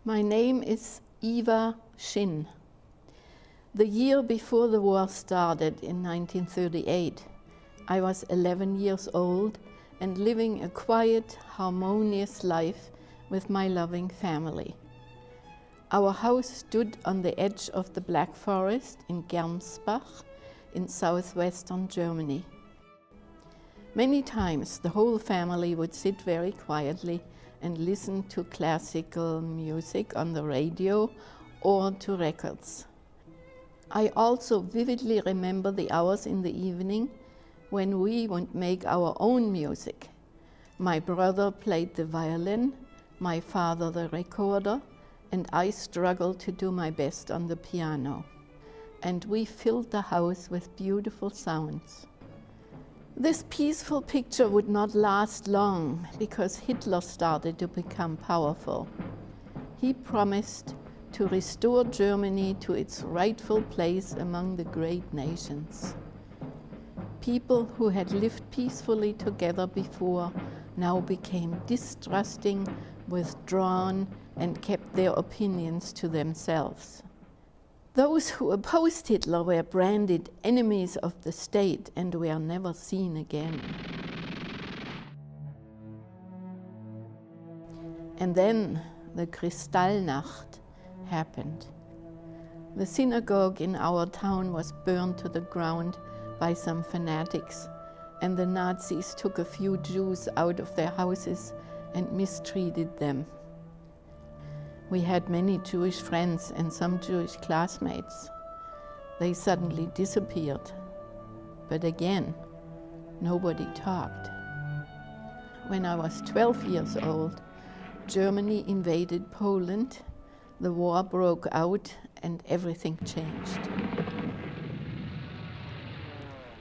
My name is Eva Shinn. The year before the war started in 1938, I was 11 years old and living a quiet, harmonious life with my loving family. Our house stood on the edge of the Black Forest in Gernsbach in southwestern Germany. Many times the whole family would sit very quietly and listen to classical music on the radio or to records. I also vividly remember the hours in the evening when we would make our own music. My brother played the violin, my father the recorder, and I struggled to do my best on the piano. And we filled the house with beautiful sounds. This peaceful picture would not last long because Hitler started to become powerful. He promised to restore Germany to its rightful place among the great nations. People who had lived peacefully together before now became distrusting, withdrawn, and kept their opinions to themselves. Those who opposed Hitler were branded enemies of the state and were never seen again. And then the Kristallnacht happened. The synagogue in our town was burned to the ground by some fanatics, and the Nazis took a few Jews out of their houses and mistreated them. We had many Jewish friends and some Jewish classmates. They suddenly disappeared. But again, nobody talked. When I was 12 years old, Germany invaded Poland, the war broke out, and everything changed.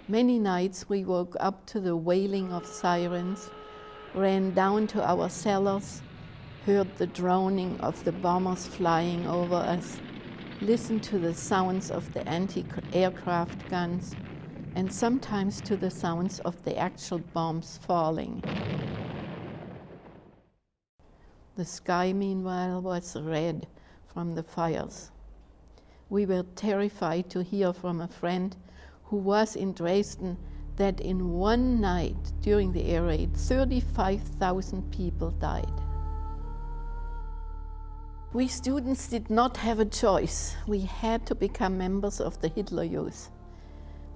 Many nights we woke up to the wailing of sirens, ran down to our cellars, heard the droning of the bombers flying over us, listened to the sounds of the anti-aircraft guns, and sometimes to the sounds of the actual bombs falling. The sky, meanwhile, was red from the fires. We were terrified to hear from a friend who was in Dresden that in one night during the air raid, 35,000 people died. We students did not have a choice. We had to become members of the Hitler Youth.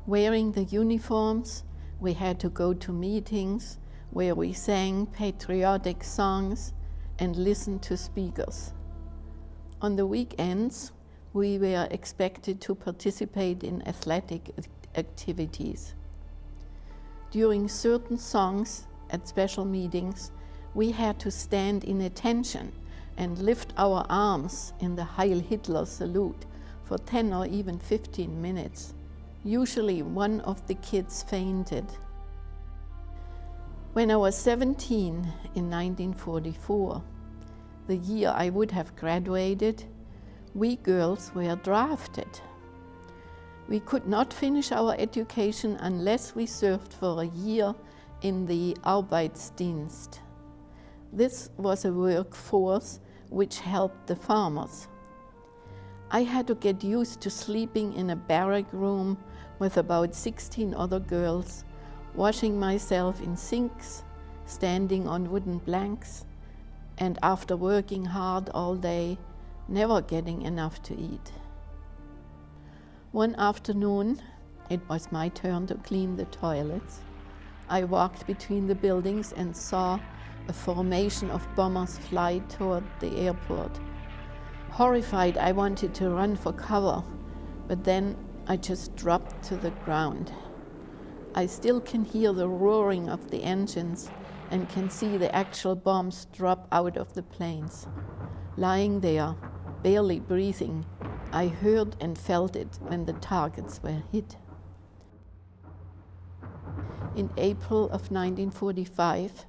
Wearing the uniforms, we had to go to meetings where we sang patriotic songs and listened to speakers. On the weekends, we were expected to participate in athletic activities. During certain songs at special meetings, we had to stand in attention and lift our arms in the Heil Hitler salute for 10 or even 15 minutes. Usually one of the kids fainted. When I was 17 in 1944, the year I would have graduated, we girls were drafted. We could not finish our education unless we served for a year in the Arbeitsdienst. This was a workforce which helped the farmers. I had to get used to sleeping in a barrack room with about 16 other girls, washing myself in sinks, standing on wooden planks, and after working hard all day, never getting enough to eat. One afternoon, it was my turn to clean the toilets. I walked between the buildings and saw a formation of bombers fly toward the airport. Horrified, I wanted to run for cover, but then I just dropped to the ground. I still can hear the roaring of the engines and can see the actual bombs drop out of the planes. Lying there, barely breathing, I heard and felt it when the targets were hit. In April of 1945,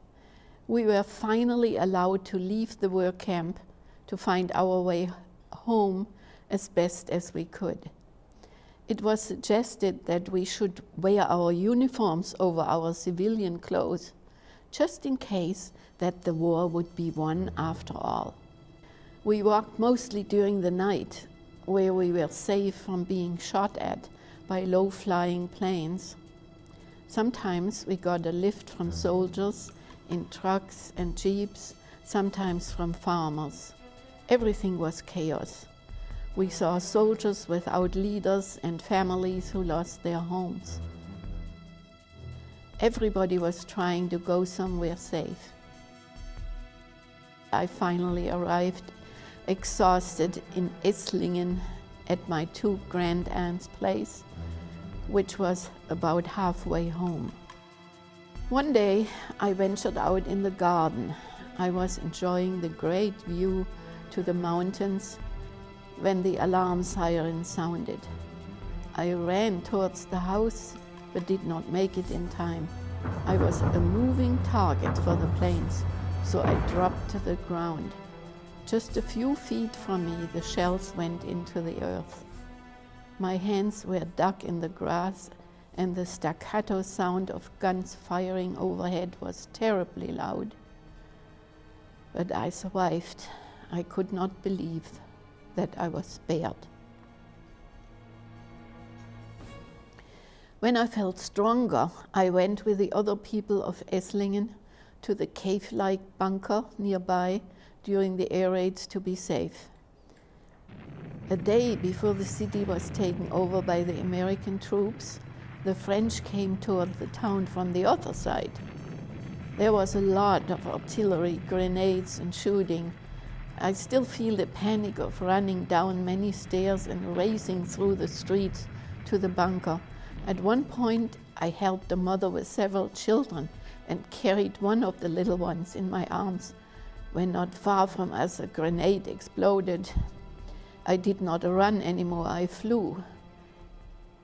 we were finally allowed to leave the work camp to find our way home as best as we could. It was suggested that we should wear our uniforms over our civilian clothes, just in case that the war would be won after all. We walked mostly during the night, where we were safe from being shot at by low-flying planes. Sometimes we got a lift from soldiers in trucks and jeeps, sometimes from farmers. Everything was chaos. We saw soldiers without leaders and families who lost their homes. Everybody was trying to go somewhere safe. I finally arrived, exhausted, in Esslingen at my 2 grandaunt's place, which was about halfway home. One day I ventured out in the garden. I was enjoying the great view to the mountains when the alarm siren sounded. I ran towards the house but did not make it in time. I was a moving target for the planes, so I dropped to the ground. Just a few feet from me, the shells went into the earth. My hands were dug in the grass, and the staccato sound of guns firing overhead was terribly loud. But I survived. I could not believe that I was spared. When I felt stronger, I went with the other people of Esslingen to the cave-like bunker nearby during the air raids to be safe. A day before the city was taken over by the American troops, the French came toward the town from the other side. There was a lot of artillery, grenades, and shooting. I still feel the panic of running down many stairs and racing through the streets to the bunker. At one point, I helped a mother with several children and carried one of the little ones in my arms. When not far from us, a grenade exploded. I did not run anymore, I flew.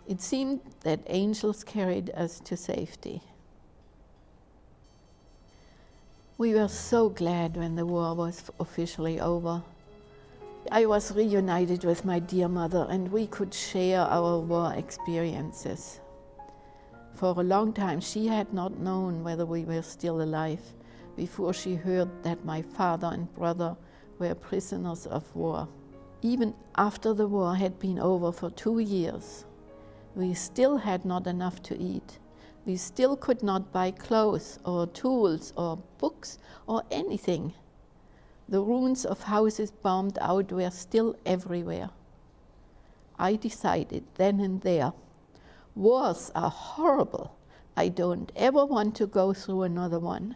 It seemed that angels carried us to safety. We were so glad when the war was officially over. I was reunited with my dear mother, and we could share our war experiences. For a long time, she had not known whether we were still alive before she heard that my father and brother were prisoners of war. Even after the war had been over for 2 years, we still had not enough to eat. We still could not buy clothes or tools or books or anything. The ruins of houses bombed out were still everywhere. I decided then and there, wars are horrible. I don't ever want to go through another one.